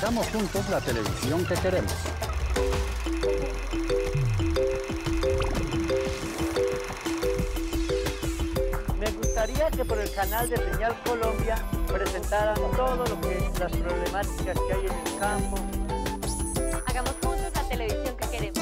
Hagamos juntos la televisión que queremos. Me gustaría que por el canal de Señal Colombia presentaran todo lo que las problemáticas que hay en el campo. Hagamos juntos la televisión que queremos.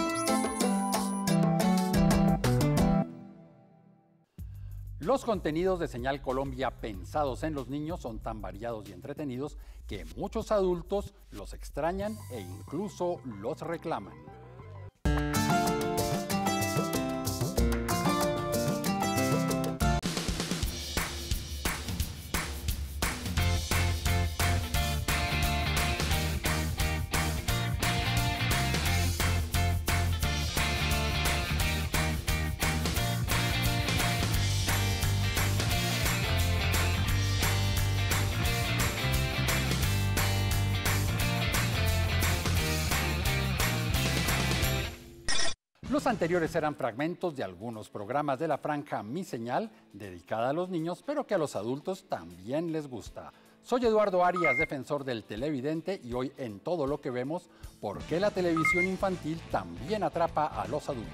Los contenidos de Señal Colombia pensados en los niños son tan variados y entretenidos que muchos adultos los extrañan e incluso los reclaman. Los anteriores eran fragmentos de algunos programas de la franja Mi Señal, dedicada a los niños, pero que a los adultos también les gusta. Soy Eduardo Arias, defensor del televidente, y hoy en Todo lo que vemos, ¿por qué la televisión infantil también atrapa a los adultos?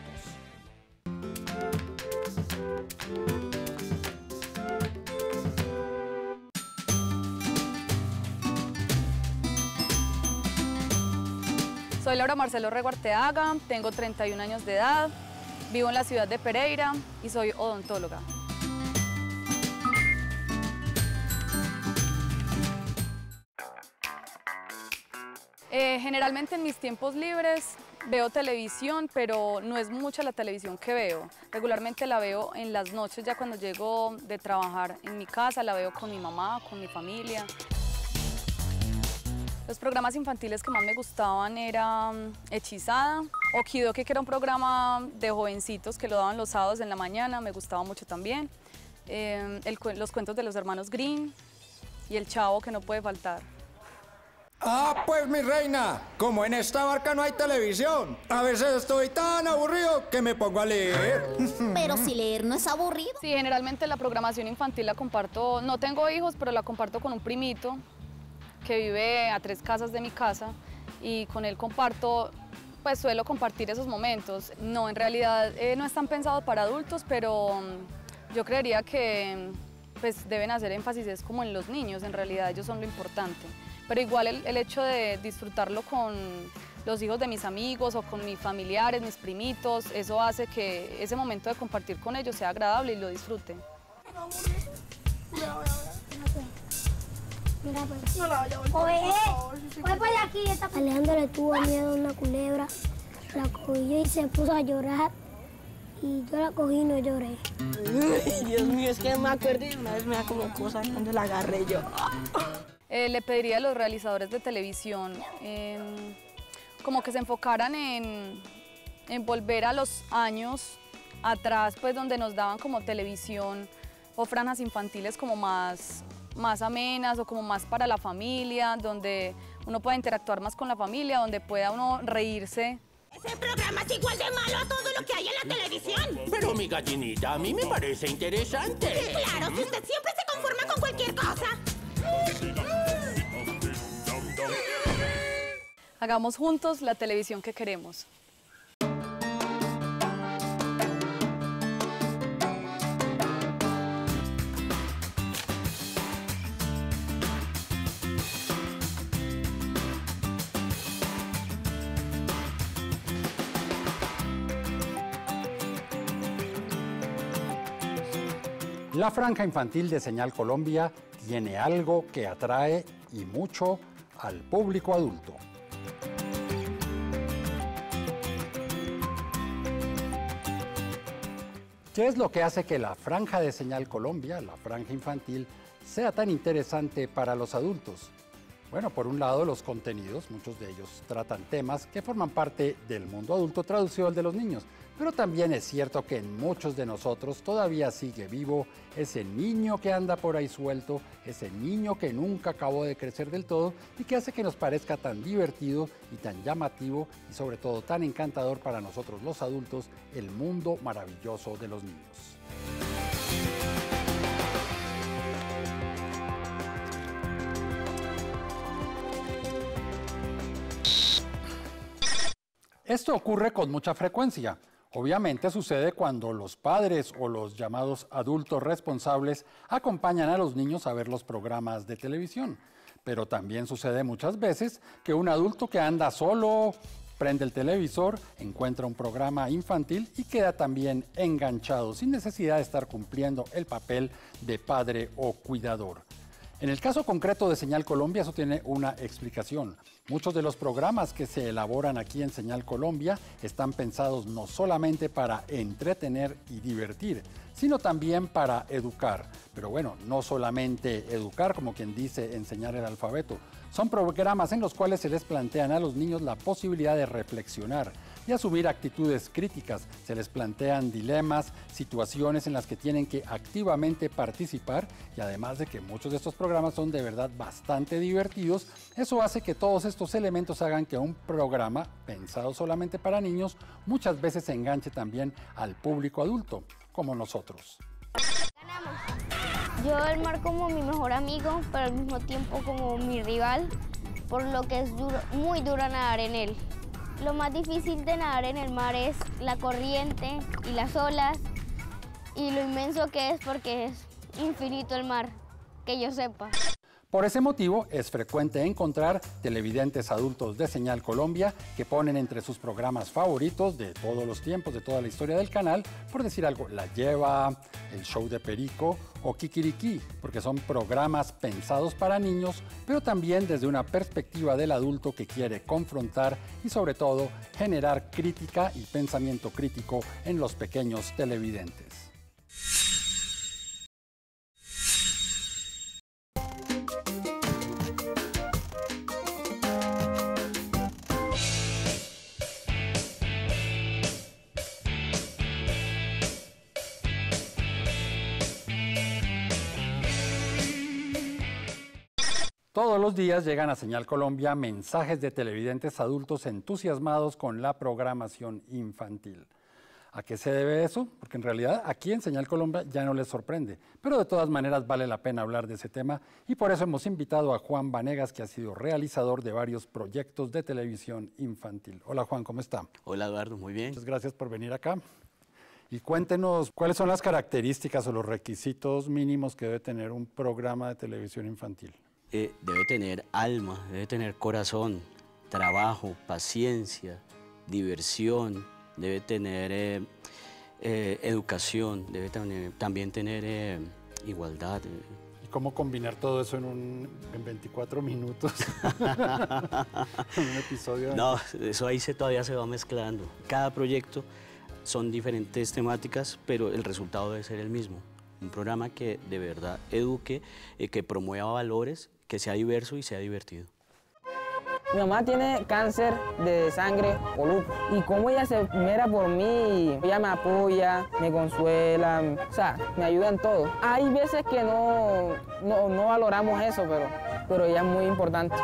Soy Laura Marcelo Rego Arteaga, tengo 31 años de edad, vivo en la ciudad de Pereira y soy odontóloga. Generalmente en mis tiempos libres veo televisión, pero no es mucha la televisión que veo. Regularmente la veo en las noches, ya cuando llego de trabajar en mi casa, la veo con mi mamá, con mi familia. Los programas infantiles que más me gustaban eran Hechizada, Okidoki, que era un programa de jovencitos que lo daban los sábados en la mañana, me gustaba mucho también. Los cuentos de los hermanos Grimm y El Chavo, que no puede faltar. Ah, pues mi reina, como en esta barca no hay televisión, a veces estoy tan aburrido que me pongo a leer. Pero si leer no es aburrido. Sí, generalmente la programación infantil la comparto, no tengo hijos, pero la comparto con un primito que vive a 3 casas de mi casa y con él comparto, pues suelo compartir esos momentos. No, en realidad no están pensados para adultos, pero yo creería que pues deben hacer énfasis es como en los niños, en realidad ellos son lo importante. Pero igual el hecho de disfrutarlo con los hijos de mis amigos o con mis familiares, mis primitos, eso hace que ese momento de compartir con ellos sea agradable y lo disfruten. Mira, pues. No la vaya a volver. Oye, fue por aquí. Alejandro le tuvo miedo a una culebra, la cogí yo y se puso a llorar. Y yo la cogí y no lloré. Ay, Dios mío, es que me acuerdo y una vez me da como cosa cuando la agarré yo. Le pediría a los realizadores de televisión como que se enfocaran en volver a los años atrás, pues donde nos daban como televisión o franjas infantiles como más amenas o como más para la familia, donde uno pueda interactuar más con la familia, donde pueda uno reírse. Ese programa es igual de malo a todo lo que hay en la televisión. Pero mi gallinita, a mí me parece interesante. Claro, si usted siempre se conforma con cualquier cosa. Hagamos juntos la televisión que queremos. La franja infantil de Señal Colombia tiene algo que atrae y mucho al público adulto. ¿Qué es lo que hace que la franja de Señal Colombia, la franja infantil, sea tan interesante para los adultos? Bueno, por un lado, los contenidos, muchos de ellos tratan temas que forman parte del mundo adulto traducido al de los niños, pero también es cierto que en muchos de nosotros todavía sigue vivo ese niño que anda por ahí suelto, ese niño que nunca acabó de crecer del todo y que hace que nos parezca tan divertido y tan llamativo y sobre todo tan encantador para nosotros los adultos el mundo maravilloso de los niños. Esto ocurre con mucha frecuencia. Obviamente sucede cuando los padres o los llamados adultos responsables acompañan a los niños a ver los programas de televisión. Pero también sucede muchas veces que un adulto que anda solo prende el televisor, encuentra un programa infantil y queda también enganchado sin necesidad de estar cumpliendo el papel de padre o cuidador. En el caso concreto de Señal Colombia, eso tiene una explicación. Muchos de los programas que se elaboran aquí en Señal Colombia están pensados no solamente para entretener y divertir, sino también para educar. Pero bueno, no solamente educar, como quien dice, enseñar el alfabeto. Son programas en los cuales se les plantean a los niños la posibilidad de reflexionar, de asumir actitudes críticas. Se les plantean dilemas, situaciones en las que tienen que activamente participar y además de que muchos de estos programas son de verdad bastante divertidos, eso hace que todos estos elementos hagan que un programa pensado solamente para niños muchas veces enganche también al público adulto, como nosotros. Yo el mar como mi mejor amigo, pero al mismo tiempo como mi rival, por lo que es muy duro nadar en él. Lo más difícil de nadar en el mar es la corriente y las olas y lo inmenso que es porque es infinito el mar, que yo sepa. Por ese motivo, es frecuente encontrar televidentes adultos de Señal Colombia que ponen entre sus programas favoritos de todos los tiempos, de toda la historia del canal, por decir algo, La Lleva, El Show de Perico o Kikiriki, porque son programas pensados para niños, pero también desde una perspectiva del adulto que quiere confrontar y sobre todo generar crítica y pensamiento crítico en los pequeños televidentes. Todos los días llegan a Señal Colombia mensajes de televidentes adultos entusiasmados con la programación infantil. ¿A qué se debe eso? Porque en realidad aquí en Señal Colombia ya no les sorprende, pero de todas maneras vale la pena hablar de ese tema y por eso hemos invitado a Juan Vanegas, que ha sido realizador de varios proyectos de televisión infantil. Hola Juan, ¿cómo está? Hola Eduardo, muy bien. Muchas gracias por venir acá. Y cuéntenos, ¿cuáles son las características o los requisitos mínimos que debe tener un programa de televisión infantil? Debe tener alma, debe tener corazón, trabajo, paciencia, diversión, debe tener educación, debe también tener igualdad. ¿Y cómo combinar todo eso en 24 minutos? En un episodio. No, eso ahí todavía se va mezclando. Cada proyecto son diferentes temáticas, pero el resultado debe ser el mismo. Un programa que de verdad eduque, que promueva valores, que sea diverso y sea divertido. Mi mamá tiene cáncer de sangre o lupus. Y como ella se mera por mí, ella me apoya, me consuela, o sea, me ayuda en todo. Hay veces que no valoramos eso, pero ella es muy importante.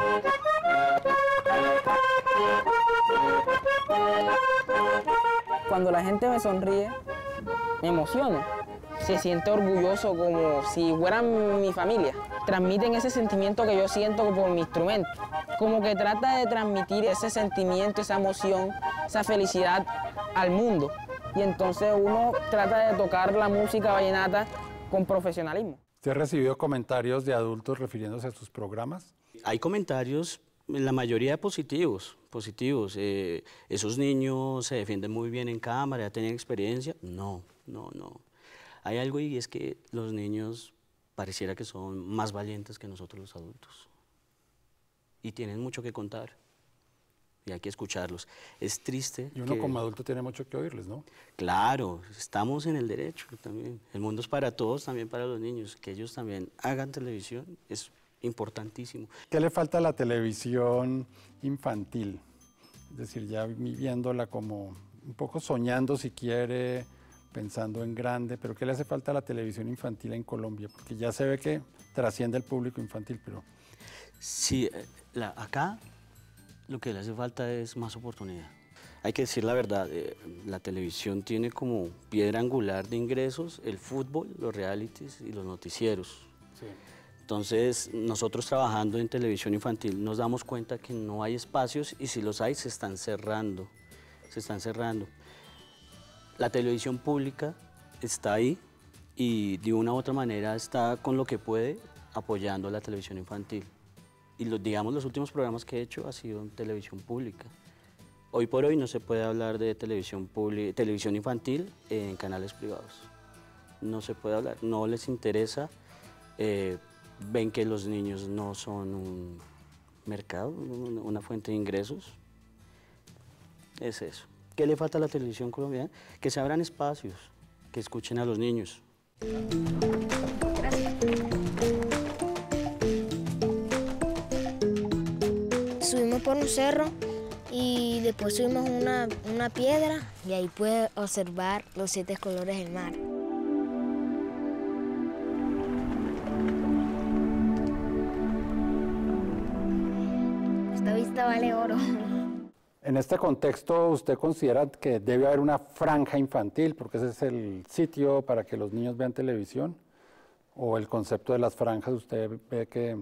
Cuando la gente me sonríe, me emociona. Se siente orgulloso como si fueran mi familia. Transmiten ese sentimiento que yo siento por mi instrumento. Como que trata de transmitir ese sentimiento, esa emoción, esa felicidad al mundo. Y entonces uno trata de tocar la música vallenata con profesionalismo. ¿Usted ha recibido comentarios de adultos refiriéndose a sus programas? Hay comentarios, la mayoría positivos. Esos niños se defienden muy bien en cámara, ya tienen experiencia. No. Hay algo y es que los niños pareciera que son más valientes que nosotros los adultos. Y tienen mucho que contar. Y hay que escucharlos. Es triste. Y uno como adulto tiene mucho que oírles, ¿no? Claro, estamos en el derecho también. El mundo es para todos, también para los niños. Que ellos también hagan televisión es importantísimo. ¿Qué le falta a la televisión infantil? Es decir, ya viéndola como un poco soñando si quiere, pensando en grande, pero ¿qué le hace falta a la televisión infantil en Colombia? Porque ya se ve que trasciende el público infantil, pero... Sí, acá lo que le hace falta es más oportunidad. Hay que decir la verdad, la televisión tiene como piedra angular de ingresos el fútbol, los realities y los noticieros. Sí. Entonces, nosotros trabajando en televisión infantil nos damos cuenta que no hay espacios y si los hay se están cerrando. se están cerrando. La televisión pública está ahí y de una u otra manera está con lo que puede apoyando a la televisión infantil. Y digamos, los últimos programas que he hecho ha sido en televisión pública. Hoy por hoy no se puede hablar de televisión infantil en canales privados. No se puede hablar, no les interesa, ven que los niños no son un mercado, una fuente de ingresos. Es eso. ¿Qué le falta a la televisión colombiana? Que se abran espacios, que escuchen a los niños. Gracias. Subimos por un cerro y después subimos una piedra y ahí puedes observar los 7 colores del mar. Esta vista vale oro. En este contexto, ¿usted considera que debe haber una franja infantil, porque ese es el sitio para que los niños vean televisión? ¿O el concepto de las franjas usted ve que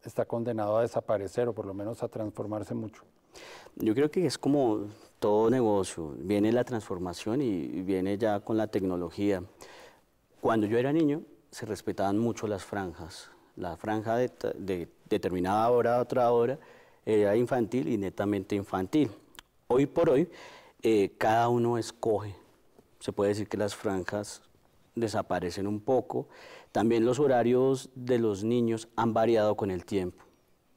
está condenado a desaparecer o por lo menos a transformarse mucho? Yo creo que es como todo negocio, viene la transformación y viene ya con la tecnología. Cuando yo era niño, se respetaban mucho las franjas. La franja de determinada hora a otra hora era infantil y netamente infantil. Hoy por hoy, cada uno escoge. Se puede decir que las franjas desaparecen un poco. También los horarios de los niños han variado con el tiempo.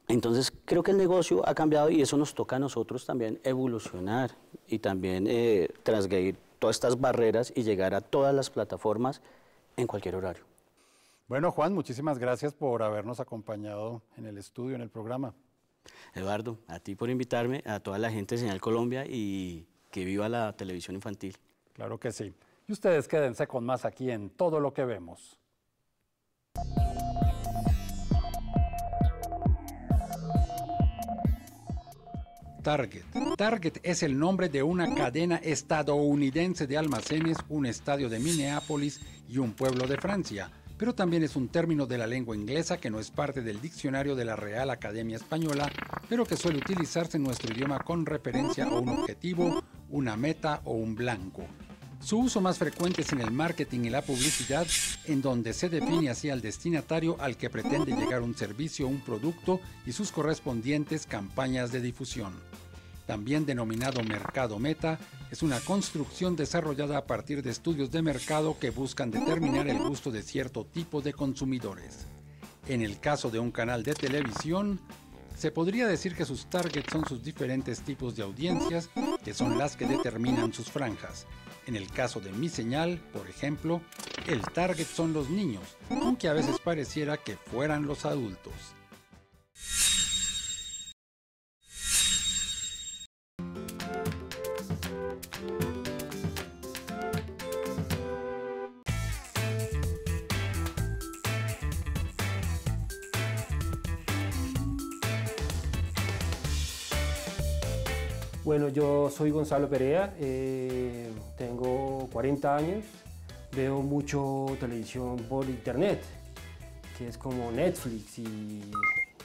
Entonces, creo que el negocio ha cambiado y eso nos toca a nosotros también evolucionar y también transgredir todas estas barreras y llegar a todas las plataformas en cualquier horario. Bueno, Juan, muchísimas gracias por habernos acompañado en el estudio, en el programa. Eduardo, a ti por invitarme, a toda la gente de Señal Colombia y que viva la televisión infantil. Claro que sí. Y ustedes quédense con más aquí en Todo lo que vemos. Target. Target es el nombre de una cadena estadounidense de almacenes, un estadio de Minneapolis y un pueblo de Francia. Pero también es un término de la lengua inglesa que no es parte del diccionario de la Real Academia Española, pero que suele utilizarse en nuestro idioma con referencia a un objetivo, una meta o un blanco. Su uso más frecuente es en el marketing y la publicidad, en donde se define así al destinatario al que pretende llegar un servicio o un producto y sus correspondientes campañas de difusión. También denominado mercado meta, es una construcción desarrollada a partir de estudios de mercado que buscan determinar el gusto de cierto tipo de consumidores. En el caso de un canal de televisión, se podría decir que sus targets son sus diferentes tipos de audiencias, que son las que determinan sus franjas. En el caso de Mi Señal, por ejemplo, el target son los niños, aunque a veces pareciera que fueran los adultos. Bueno, yo soy Gonzalo Perea, tengo 40 años, veo mucho televisión por internet, que es como Netflix y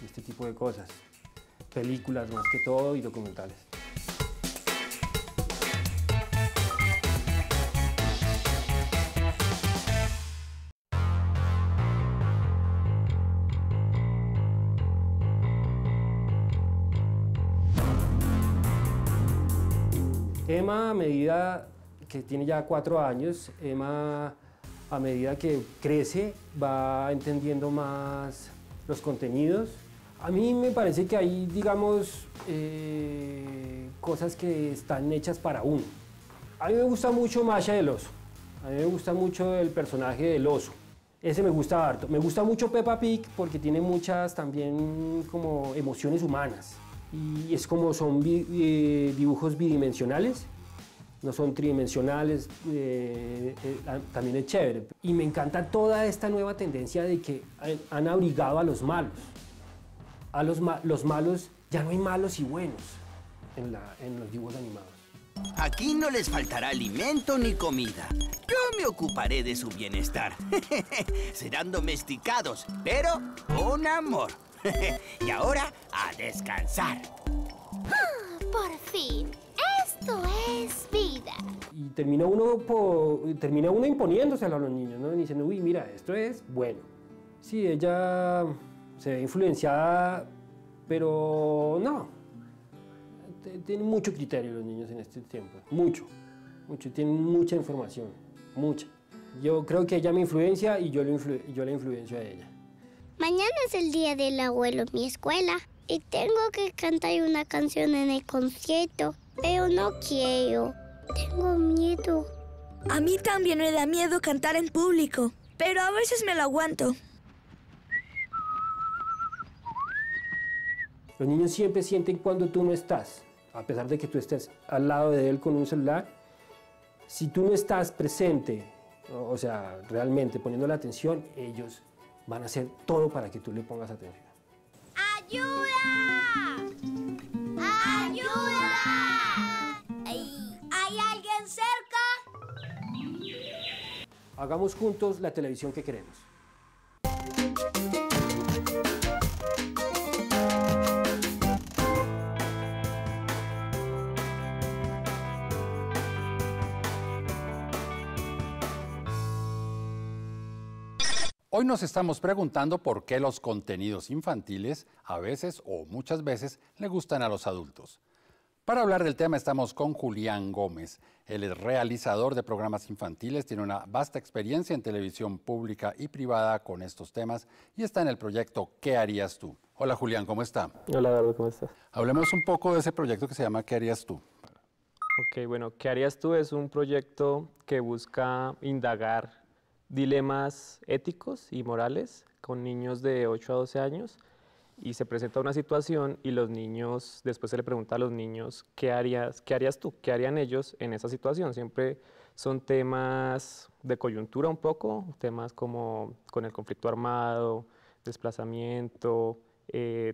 este tipo de cosas, películas más que todo y documentales. Emma, a medida que tiene ya 4 años, Emma, a medida que crece, va entendiendo más los contenidos. A mí me parece que hay, digamos, cosas que están hechas para uno. A mí me gusta mucho Masha el oso. A mí me gusta mucho el personaje del oso. Ese me gusta harto. Me gusta mucho Peppa Pig porque tiene muchas también como emociones humanas. Y es como son dibujos bidimensionales, no son tridimensionales, también es chévere. Y me encanta toda esta nueva tendencia de que han abrigado a los malos. Los malos, ya no hay malos y buenos en los dibujos animados. Aquí no les faltará alimento ni comida. Yo me ocuparé de su bienestar. Serán domesticados, pero con amor. Y ahora, a descansar. Por fin, este Esto es vida. Y termina uno imponiéndoselo a los niños, ¿no? Y diciendo, uy, mira, esto es bueno. Sí, ella se ve influenciada, pero no. Tienen mucho criterio los niños en este tiempo, mucho. Tienen mucha información, mucha. Yo creo que ella me influencia y yo la influencio a ella. Mañana es el día del abuelo en mi escuela y tengo que cantar una canción en el concierto, pero no quiero. Tengo miedo. A mí también me da miedo cantar en público, pero a veces me lo aguanto. Los niños siempre sienten cuando tú no estás, a pesar de que tú estés al lado de él con un celular. Si tú no estás presente, o sea, realmente poniendo la atención, ellos van a hacer todo para que tú le pongas atención. ¡Ayuda! ¡Ayuda! ¿Hay alguien cerca? Hagamos juntos la televisión que queremos. Hoy nos estamos preguntando por qué los contenidos infantiles a veces o muchas veces le gustan a los adultos. Para hablar del tema estamos con Julián Gómez. Él es realizador de programas infantiles, tiene una vasta experiencia en televisión pública y privada con estos temas y está en el proyecto ¿Qué harías tú? Hola Julián, ¿cómo está? Hola Eduardo, ¿cómo estás? Hablemos un poco de ese proyecto que se llama ¿Qué harías tú? Ok, bueno, ¿Qué harías tú? Es un proyecto que busca indagar dilemas éticos y morales con niños de 8 a 12 años y se presenta una situación y los niños, después se le pregunta a los niños ¿qué harías tú? ¿Qué harían ellos en esa situación? Siempre son temas de coyuntura un poco, temas como con el conflicto armado, desplazamiento,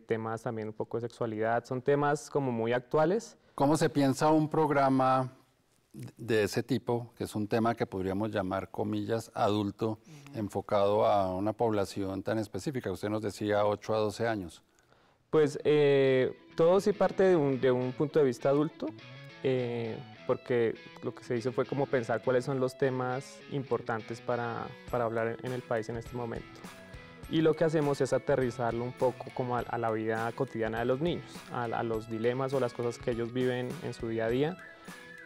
temas también un poco de sexualidad, son temas como muy actuales. ¿Cómo se piensa un programa de ese tipo, que es un tema que podríamos llamar, comillas, adulto, enfocado a una población tan específica? Usted nos decía 8 a 12 años. Pues todo sí parte de un punto de vista adulto, porque lo que se hizo fue como pensar cuáles son los temas importantes para hablar en el país en este momento. Y lo que hacemos es aterrizarlo un poco como a la vida cotidiana de los niños, a los dilemas o las cosas que ellos viven en su día a día,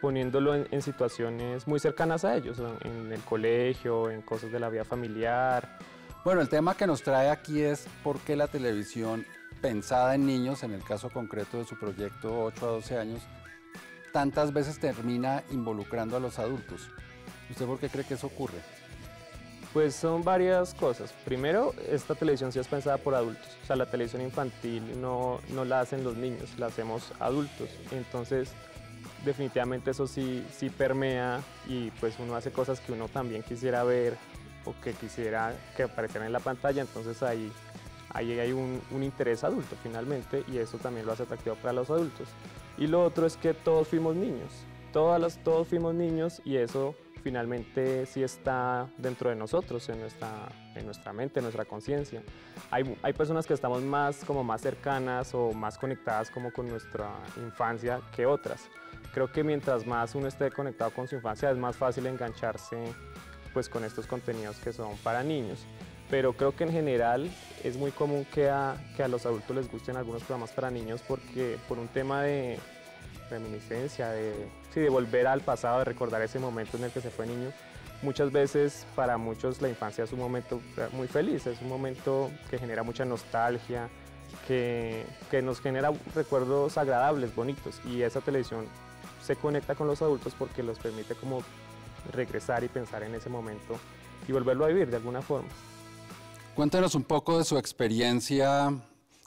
poniéndolo en situaciones muy cercanas a ellos, en el colegio, en cosas de la vida familiar. Bueno, el tema que nos trae aquí es por qué la televisión pensada en niños, en el caso concreto de su proyecto 8 a 12 años, tantas veces termina involucrando a los adultos. ¿Usted por qué cree que eso ocurre? Pues son varias cosas. Primero, esta televisión sí es pensada por adultos. O sea, la televisión infantil no la hacen los niños, la hacemos adultos. Entonces, definitivamente eso sí permea y pues uno hace cosas que uno también quisiera ver o que quisiera que aparecieran en la pantalla, entonces ahí hay un interés adulto finalmente y eso también lo hace atractivo para los adultos. Y lo otro es que todos fuimos niños, todos fuimos niños y eso finalmente sí está dentro de nosotros, en nuestra mente, en nuestra conciencia. Hay personas que estamos más cercanas o más conectadas como con nuestra infancia que otras. Creo que mientras más uno esté conectado con su infancia es más fácil engancharse pues, con estos contenidos que son para niños. Pero creo que en general es muy común que a los adultos les gusten algunos programas para niños porque por un tema de reminiscencia, de volver al pasado, de recordar ese momento en el que se fue niño. Muchas veces para muchos la infancia es un momento muy feliz, es un momento que genera mucha nostalgia, que nos genera recuerdos agradables, bonitos y esa televisión se conecta con los adultos porque los permite como regresar y pensar en ese momento y volverlo a vivir de alguna forma. Cuéntanos un poco de su experiencia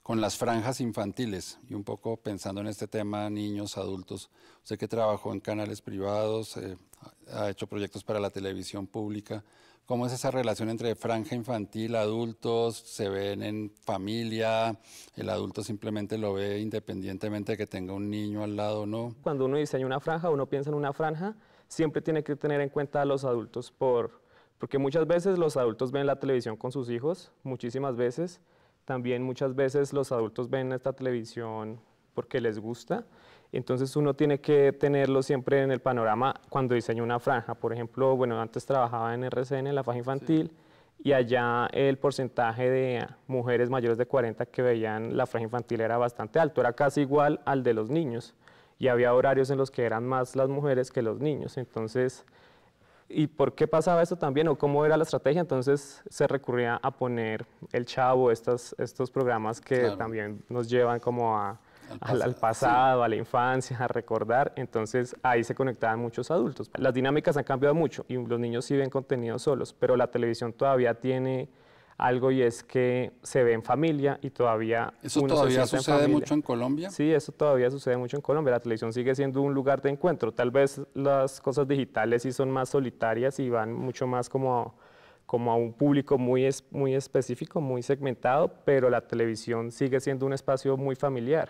con las franjas infantiles y un poco pensando en este tema, niños, adultos. Usted que trabajó en canales privados, ha hecho proyectos para la televisión pública. ¿Cómo es esa relación entre franja infantil, adultos, se ven en familia, el adulto simplemente lo ve independientemente de que tenga un niño al lado o no? Cuando uno diseña una franja, uno piensa en una franja, siempre tiene que tener en cuenta a los adultos porque muchas veces los adultos ven la televisión con sus hijos, muchísimas veces. También muchas veces los adultos ven esta televisión porque les gusta. Entonces uno tiene que tenerlo siempre en el panorama cuando diseña una franja. Por ejemplo, bueno, antes trabajaba en RCN, en la franja infantil, y allá el porcentaje de mujeres mayores de 40 que veían la franja infantil era bastante alto, era casi igual al de los niños, y había horarios en los que eran más las mujeres que los niños. Entonces, ¿y por qué pasaba eso también, o cómo era la estrategia? Entonces se recurría a poner El Chavo, estos programas que también nos llevan como al pasado, a la infancia, a recordar. Entonces ahí se conectaban muchos adultos. Las dinámicas han cambiado mucho y los niños sí ven contenido solos, pero la televisión todavía tiene algo, y es que se ve en familia y todavía ¿Eso todavía sucede mucho en Colombia? Sí, eso todavía sucede mucho en Colombia. La televisión sigue siendo un lugar de encuentro. Tal vez las cosas digitales sí son más solitarias y van mucho más como a un público muy específico, muy segmentado, pero la televisión sigue siendo un espacio muy familiar,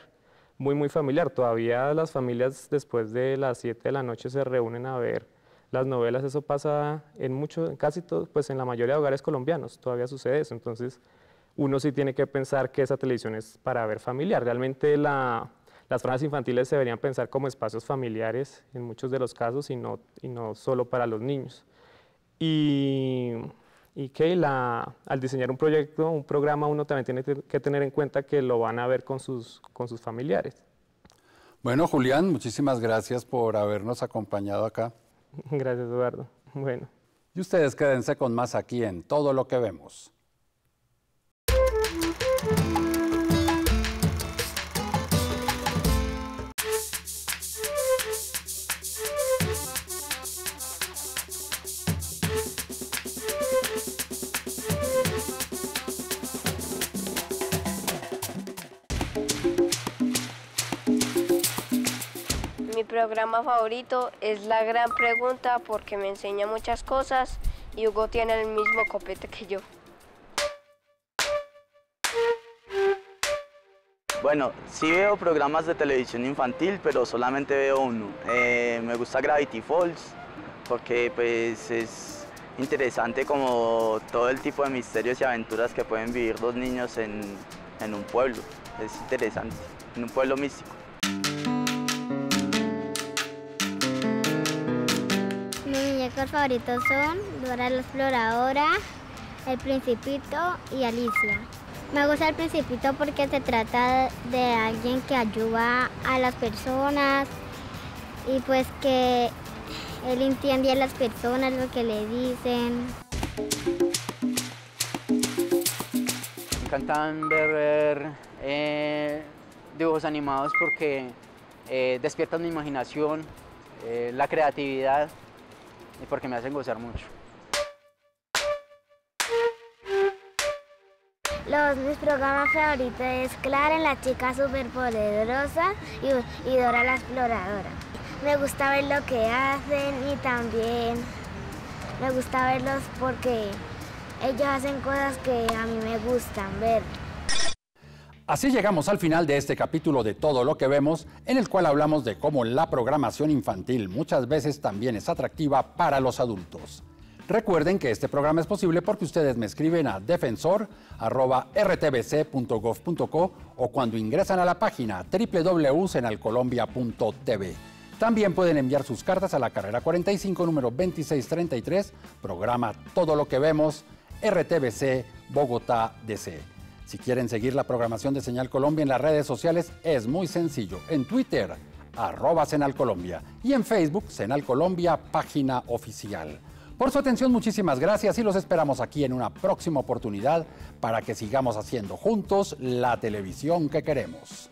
muy familiar. Todavía las familias después de las 7 de la noche se reúnen a ver las novelas. Eso pasa en casi todo, pues en la mayoría de hogares colombianos todavía sucede eso. Entonces uno sí tiene que pensar que esa televisión es para ver familiar. Realmente las franjas infantiles se deberían pensar como espacios familiares en muchos de los casos, y no solo para los niños. Y que al diseñar un proyecto, un programa, uno también tiene que tener en cuenta que lo van a ver con sus familiares. Bueno, Julián, muchísimas gracias por habernos acompañado acá. Gracias, Eduardo. Bueno. Y ustedes quédense con más aquí en Todo lo que vemos. Mi programa favorito es La Gran Pregunta porque me enseña muchas cosas y Hugo tiene el mismo copete que yo. Bueno, sí veo programas de televisión infantil, pero solamente veo uno. Me gusta Gravity Falls porque pues es interesante como todo el tipo de misterios y aventuras que pueden vivir los niños en un pueblo. Es interesante, en un pueblo místico. Mis muñecos favoritos son Dora la Exploradora, El Principito y Alicia. Me gusta El Principito porque se trata de alguien que ayuda a las personas y pues que él entiende a las personas lo que le dicen. Me encantan ver dibujos animados porque despiertan mi imaginación, la creatividad y porque me hacen gozar mucho. Mis programas favoritos es Clara, la chica superpoderosa y Dora la Exploradora. Me gusta ver lo que hacen y también me gusta verlos porque ellos hacen cosas que a mí me gustan ver. Así llegamos al final de este capítulo de Todo lo que vemos, en el cual hablamos de cómo la programación infantil muchas veces también es atractiva para los adultos. Recuerden que este programa es posible porque ustedes me escriben a defensor@rtbc.gov.co o cuando ingresan a la página www.senalcolombia.tv. También pueden enviar sus cartas a la carrera 45, número 2633, programa Todo lo que vemos, RTBC, Bogotá, DC. Si quieren seguir la programación de Señal Colombia en las redes sociales, es muy sencillo. En Twitter, @SenalColombia, y en Facebook, Senal Colombia, página oficial. Por su atención, muchísimas gracias y los esperamos aquí en una próxima oportunidad para que sigamos haciendo juntos la televisión que queremos.